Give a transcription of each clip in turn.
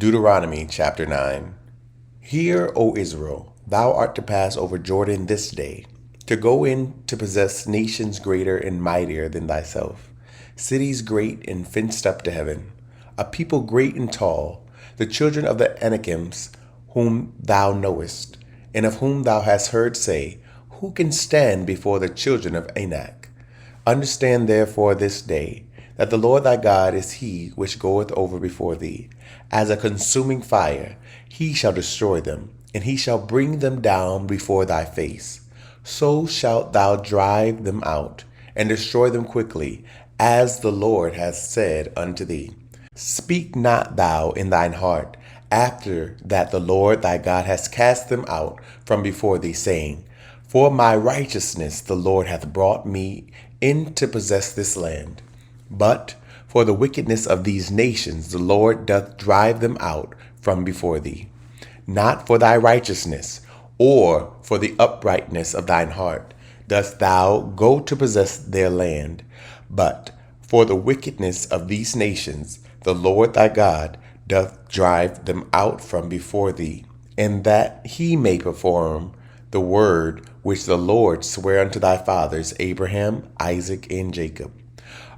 Deuteronomy chapter 9. Hear, O Israel, thou art to pass over Jordan this day, to go in to possess nations greater and mightier than thyself, cities great and fenced up to heaven, a people great and tall, the children of the Anakims, whom thou knowest, and of whom thou hast heard say, who can stand before the children of Anak? Understand therefore this day, that the Lord thy God is he which goeth over before thee. As a consuming fire, he shall destroy them, and he shall bring them down before thy face. So shalt thou drive them out, and destroy them quickly, as the Lord hath said unto thee. Speak not thou in thine heart, after that the Lord thy God has cast them out from before thee, saying, For my righteousness the Lord hath brought me in to possess this land. But for the wickedness of these nations the Lord doth drive them out from before thee. Not for thy righteousness, or for the uprightness of thine heart, dost thou go to possess their land, but for the wickedness of these nations the Lord thy God doth drive them out from before thee, and that he may perform the word which the Lord sware unto thy fathers Abraham, Isaac, and Jacob.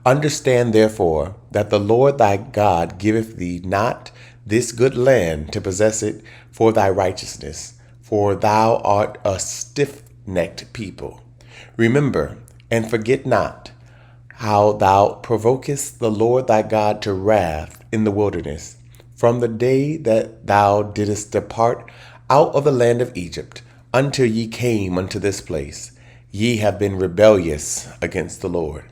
Understand therefore that the Lord thy God giveth thee not this good land to possess it for thy righteousness, for thou art a stiff-necked people. Remember and forget not how thou provokest the Lord thy God to wrath in the wilderness, from the day that thou didst depart out of the land of Egypt, until ye came unto this place. Ye have been rebellious against the Lord.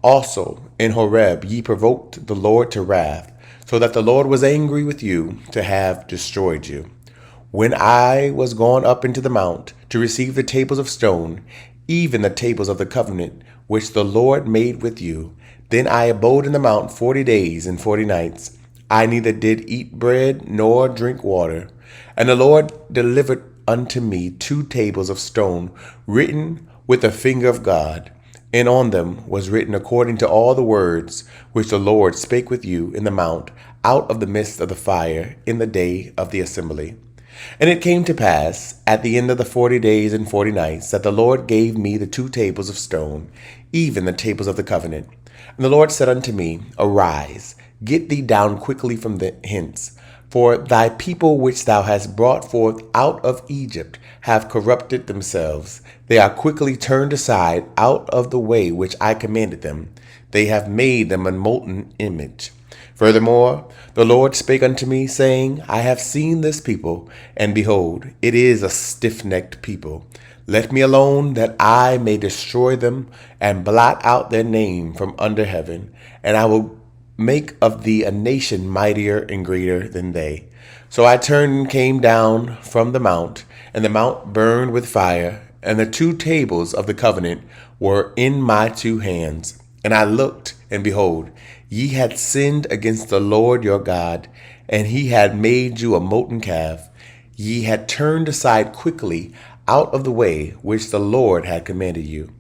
Also in Horeb ye provoked the Lord to wrath, so that the Lord was angry with you to have destroyed you. When I was gone up into the mount to receive the tables of stone, even the tables of the covenant which the Lord made with you, then I abode in the mount 40 days and 40 nights. I neither did eat bread nor drink water. And the Lord delivered unto me 2 tables of stone written with the finger of God. And on them was written according to all the words which the Lord spake with you in the mount out of the midst of the fire in the day of the assembly. And it came to pass at the end of the 40 days and 40 nights that the Lord gave me the 2 tables of stone, even the tables of the covenant. And the Lord said unto me, Arise, get thee down quickly from hence. For thy people which thou hast brought forth out of Egypt have corrupted themselves. They are quickly turned aside out of the way which I commanded them. They have made them a molten image. Furthermore, the Lord spake unto me, saying, I have seen this people, and behold, it is a stiff-necked people. Let me alone, that I may destroy them, and blot out their name from under heaven, and I will make of thee a nation mightier and greater than they. So I turned and came down from the mount, and the mount burned with fire, and the 2 tables of the covenant were in my 2 hands. And I looked, and behold, ye had sinned against the Lord your God, and he had made you a molten calf. Ye had turned aside quickly out of the way which the Lord had commanded you.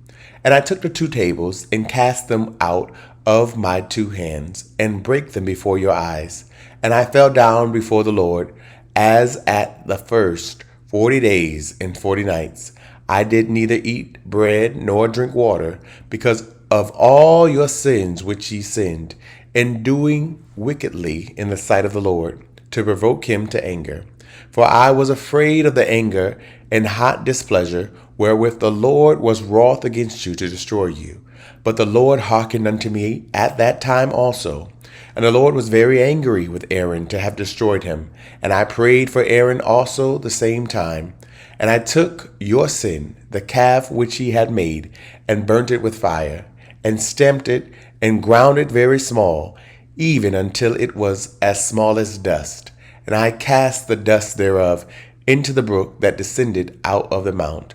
And I took the 2 tables, and cast them out of my 2 hands, and brake them before your eyes. And I fell down before the Lord, as at the first 40 days and 40 nights. I did neither eat bread nor drink water, because of all your sins which ye sinned, in doing wickedly in the sight of the Lord, to provoke him to anger. For I was afraid of the anger and hot displeasure wherewith the Lord was wroth against you to destroy you. But the Lord hearkened unto me at that time also. And the Lord was very angry with Aaron to have destroyed him. And I prayed for Aaron also the same time. And I took your sin, the calf which he had made, and burnt it with fire, and stamped it, and ground it very small, even until it was as small as dust. And I cast the dust thereof into the brook that descended out of the mount.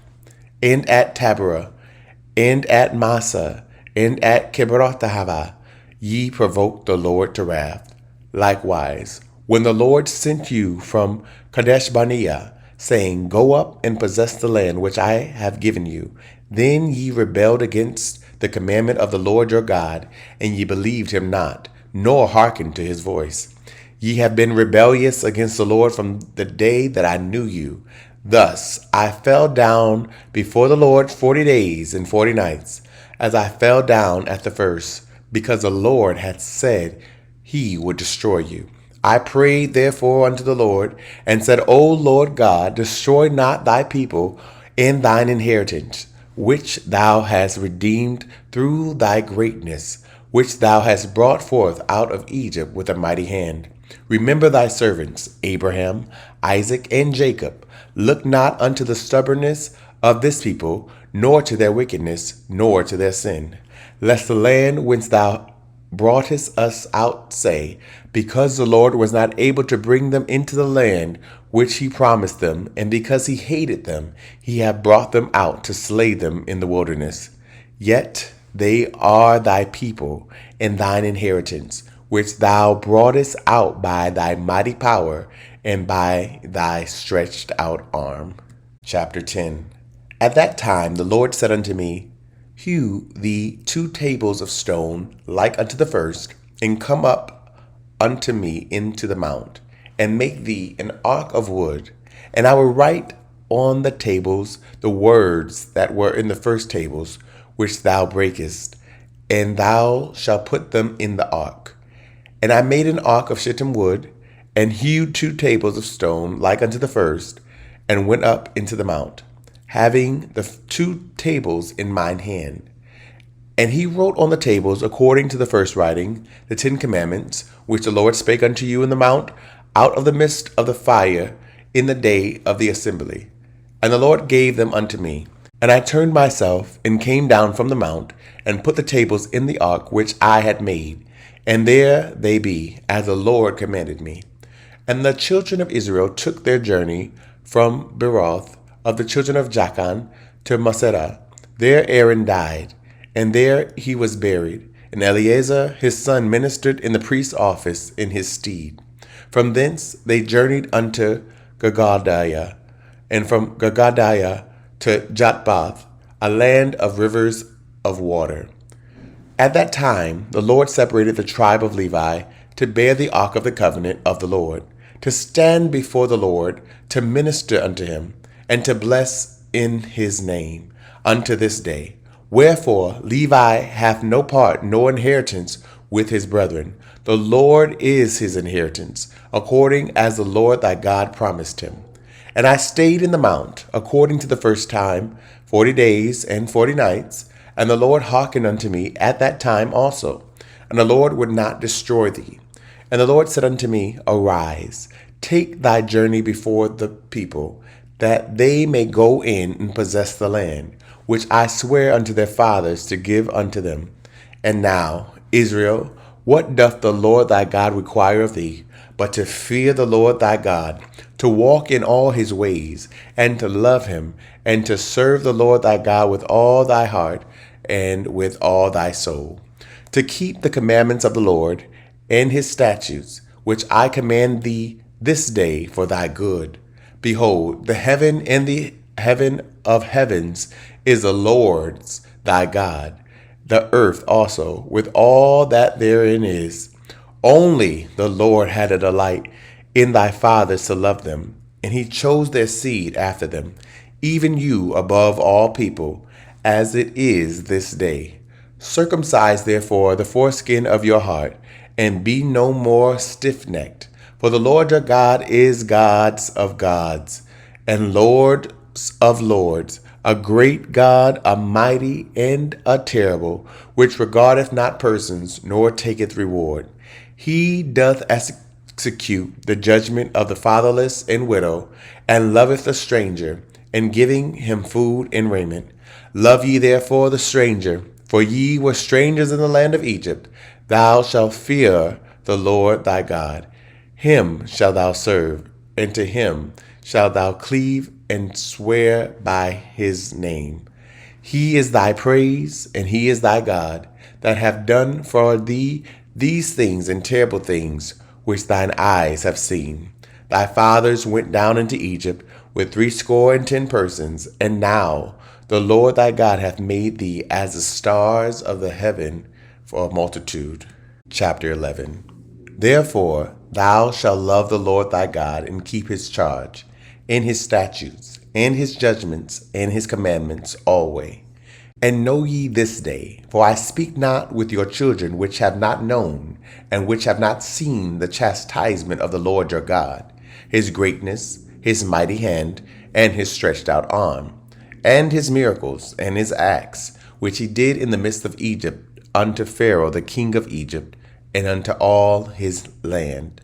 And at Taberah, and at Massa, and at Kibrothahava, ye provoked the Lord to wrath. Likewise, when the Lord sent you from Kadesh Barnea, saying, Go up and possess the land which I have given you, then ye rebelled against the commandment of the Lord your God, and ye believed him not, nor hearkened to his voice. Ye have been rebellious against the Lord from the day that I knew you. Thus I fell down before the Lord 40 days and 40 nights, as I fell down at the first, because the Lord had said he would destroy you. I prayed therefore unto the Lord, and said, O Lord God, destroy not thy people in thine inheritance, which thou hast redeemed through thy greatness, which thou hast brought forth out of Egypt with a mighty hand. Remember thy servants, Abraham, Isaac, and Jacob. Look not unto the stubbornness of this people, nor to their wickedness, nor to their sin. Lest the land whence thou broughtest us out say, because the Lord was not able to bring them into the land which he promised them, and because he hated them, he hath brought them out to slay them in the wilderness. Yet they are thy people and thine inheritance, which thou broughtest out by thy mighty power and by thy stretched out arm. Chapter 10. At that time the Lord said unto me, Hew thee 2 tables of stone like unto the first, and come up unto me into the mount, and make thee an ark of wood. And I will write on the tables the words that were in the first tables, which thou breakest, and thou shalt put them in the ark. And I made an ark of shittim wood, and hewed 2 tables of stone like unto the first, and went up into the mount, having the 2 tables in mine hand. And he wrote on the tables, according to the first writing, the 10 commandments, which the Lord spake unto you in the mount, out of the midst of the fire, in the day of the assembly. And the Lord gave them unto me. And I turned myself, and came down from the mount, and put the tables in the ark which I had made. And there they be, as the Lord commanded me. And the children of Israel took their journey from Beroth of the children of Jachan to Moserah. There Aaron died, and there he was buried. And Eleazar his son ministered in the priest's office in his stead. From thence they journeyed unto Gagadiah, and from Gagadiah to Jotbath, a land of rivers of water. At that time the Lord separated the tribe of Levi to bear the ark of the covenant of the Lord, to stand before the Lord, to minister unto him, and to bless in his name unto this day. Wherefore Levi hath no part nor inheritance with his brethren. The Lord is his inheritance, according as the Lord thy God promised him. And I stayed in the mount, according to the first time, 40 days and 40 nights. And the Lord hearkened unto me at that time also. And the Lord would not destroy thee. And the Lord said unto me, Arise, take thy journey before the people, that they may go in and possess the land, which I swear unto their fathers to give unto them. And now, Israel, what doth the Lord thy God require of thee, but to fear the Lord thy God, to walk in all his ways, and to love him, and to serve the Lord thy God with all thy heart and with all thy soul, to keep the commandments of the Lord and his statutes, which I command thee this day for thy good. Behold, the heaven and the heaven of heavens is the Lord's thy God, the earth also, with all that therein is. Only the Lord had a delight in thy fathers to love them, and he chose their seed after them, even you above all people, as it is this day. Circumcise therefore the foreskin of your heart, and be no more stiff-necked. For the Lord your God is gods of gods, and Lord of lords, a great God, a mighty and a terrible, which regardeth not persons, nor taketh reward. He doth execute the judgment of the fatherless and widow, and loveth the stranger, and giving him food and raiment. Love ye therefore the stranger, for ye were strangers in the land of Egypt. Thou shalt fear the Lord thy God. Him shalt thou serve, and to him shalt thou cleave and swear by his name. He is thy praise, and he is thy God, that hath done for thee these things and terrible things, which thine eyes have seen. Thy fathers went down into Egypt with 60 persons, and now the Lord thy God hath made thee as the stars of the heaven for a multitude. Chapter 11. Therefore, thou shalt love the Lord thy God and keep his charge, and his statutes, and his judgments, and his commandments always. And know ye this day, for I speak not with your children which have not known, and which have not seen the chastisement of the Lord your God, his greatness, his mighty hand, and his stretched out arm, and his miracles, and his acts, which he did in the midst of Egypt, unto Pharaoh the king of Egypt, and unto all his land.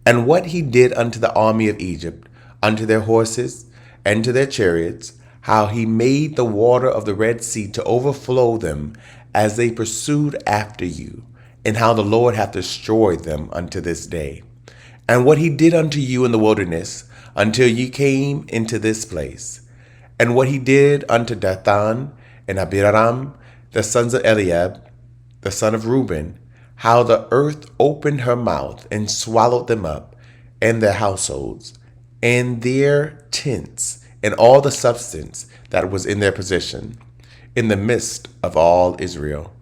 And what he did unto the army of Egypt, unto their horses, and to their chariots, how he made the water of the Red Sea to overflow them as they pursued after you, and how the Lord hath destroyed them unto this day. And what he did unto you in the wilderness, until ye came into this place. And what he did unto Dathan and Abiram, the sons of Eliab, the son of Reuben, how the earth opened her mouth and swallowed them up, and their households, and their tents, and all the substance that was in their possession, in the midst of all Israel.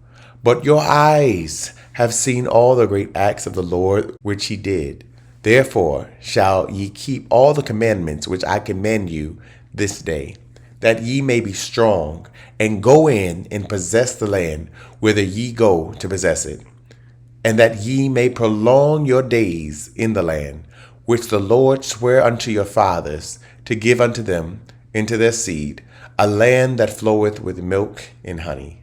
But your eyes have seen all the great acts of the Lord which he did. Therefore shall ye keep all the commandments which I command you this day, that ye may be strong, and go in and possess the land whither ye go to possess it, and that ye may prolong your days in the land which the Lord sware unto your fathers to give unto them into their seed, a land that floweth with milk and honey.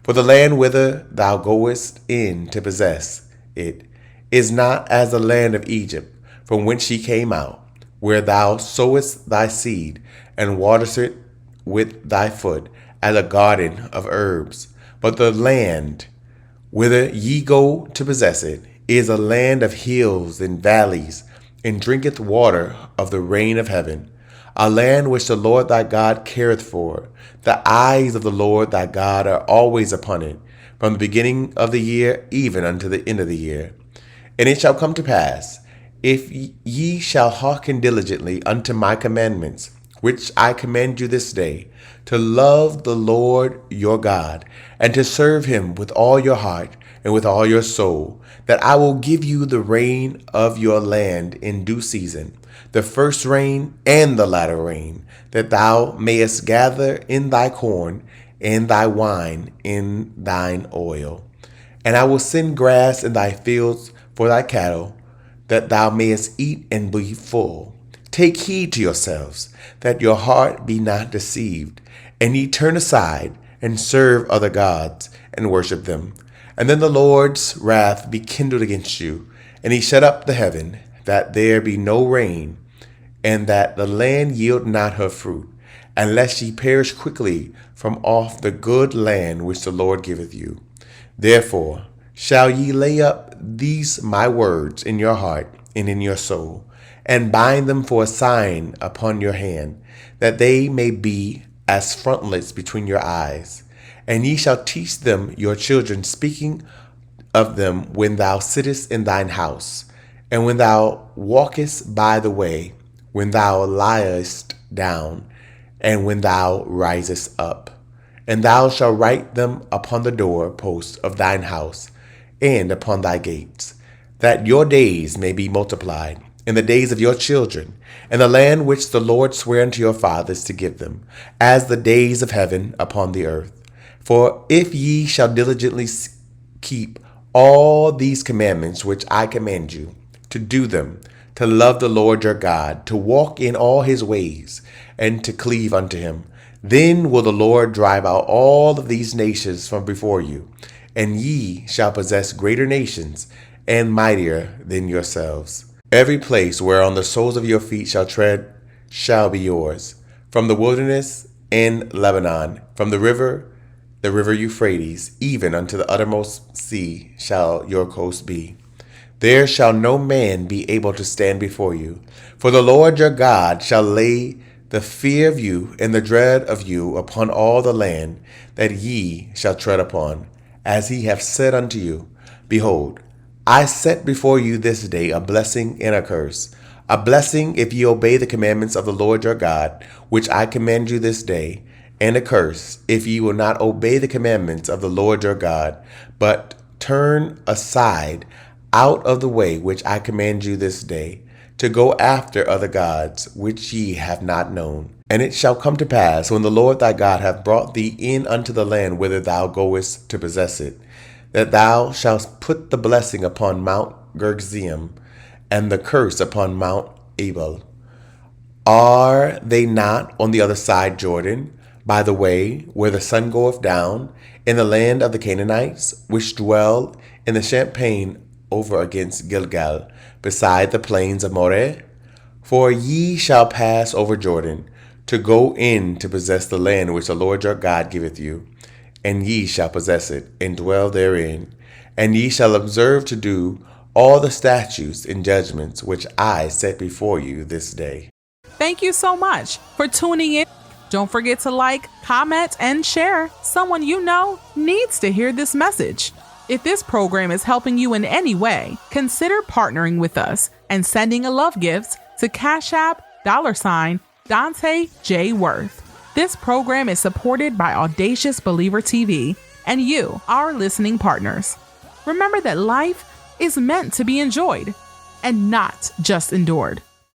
For the land whither thou goest in to possess it is not as the land of Egypt, from whence ye came out, where thou sowest thy seed, and waterest it with thy foot, as a garden of herbs. But the land whither ye go to possess it is a land of hills and valleys, and drinketh water of the rain of heaven, a land which the Lord thy God careth for. The eyes of the Lord thy God are always upon it, from the beginning of the year even unto the end of the year. And it shall come to pass, if ye shall hearken diligently unto my commandments, which I command you this day, to love the Lord your God, and to serve him with all your heart and with all your soul, that I will give you the rain of your land in due season, the first rain and the latter rain, that thou mayest gather in thy corn and thy wine in thine oil. And I will send grass in thy fields for thy cattle, that thou mayest eat and be full. Take heed to yourselves, that your heart be not deceived, and ye turn aside and serve other gods and worship them. And then the Lord's wrath be kindled against you, and he shut up the heaven, that there be no rain, and that the land yield not her fruit, unless ye perish quickly from off the good land which the Lord giveth you. Therefore shall ye lay up these my words in your heart and in your soul, and bind them for a sign upon your hand, that they may be as frontlets between your eyes. And ye shall teach them your children, speaking of them when thou sittest in thine house, and when thou walkest by the way, when thou liest down, and when thou risest up. And thou shalt write them upon the door posts of thine house, and upon thy gates, that your days may be multiplied, in the days of your children, and the land which the Lord sware unto your fathers to give them, as the days of heaven upon the earth. For if ye shall diligently keep all these commandments which I command you, to do them, to love the Lord your God, to walk in all his ways, and to cleave unto him, then will the Lord drive out all of these nations from before you, and ye shall possess greater nations and mightier than yourselves. Every place whereon the soles of your feet shall tread shall be yours, from the wilderness in Lebanon, from the river Euphrates, even unto the uttermost sea shall your coast be. There shall no man be able to stand before you. For the Lord your God shall lay the fear of you and the dread of you upon all the land that ye shall tread upon, as he hath said unto you. Behold, I set before you this day a blessing and a curse. A blessing if ye obey the commandments of the Lord your God, which I command you this day, and a curse if ye will not obey the commandments of the Lord your God, but turn aside out of the way which I command you this day, to go after other gods which ye have not known. And it shall come to pass, when the Lord thy God hath brought thee in unto the land whither thou goest to possess it, that thou shalt put the blessing upon Mount Gerizim, and the curse upon Mount Ebal. Are they not on the other side Jordan, by the way where the sun goeth down, in the land of the Canaanites, which dwell in the champaign over against Gilgal, beside the plains of Moreh? For ye shall pass over Jordan, to go in to possess the land which the Lord your God giveth you, and ye shall possess it, and dwell therein, and ye shall observe to do all the statutes and judgments which I set before you this day. Thank you so much for tuning in. Don't forget to like, comment, and share. Someone you know needs to hear this message. If this program is helping you in any way, consider partnering with us and sending a love gift to Cash App $Dante J. Worth. This program is supported by Audacious Believer TV and you, our listening partners. Remember that life is meant to be enjoyed and not just endured.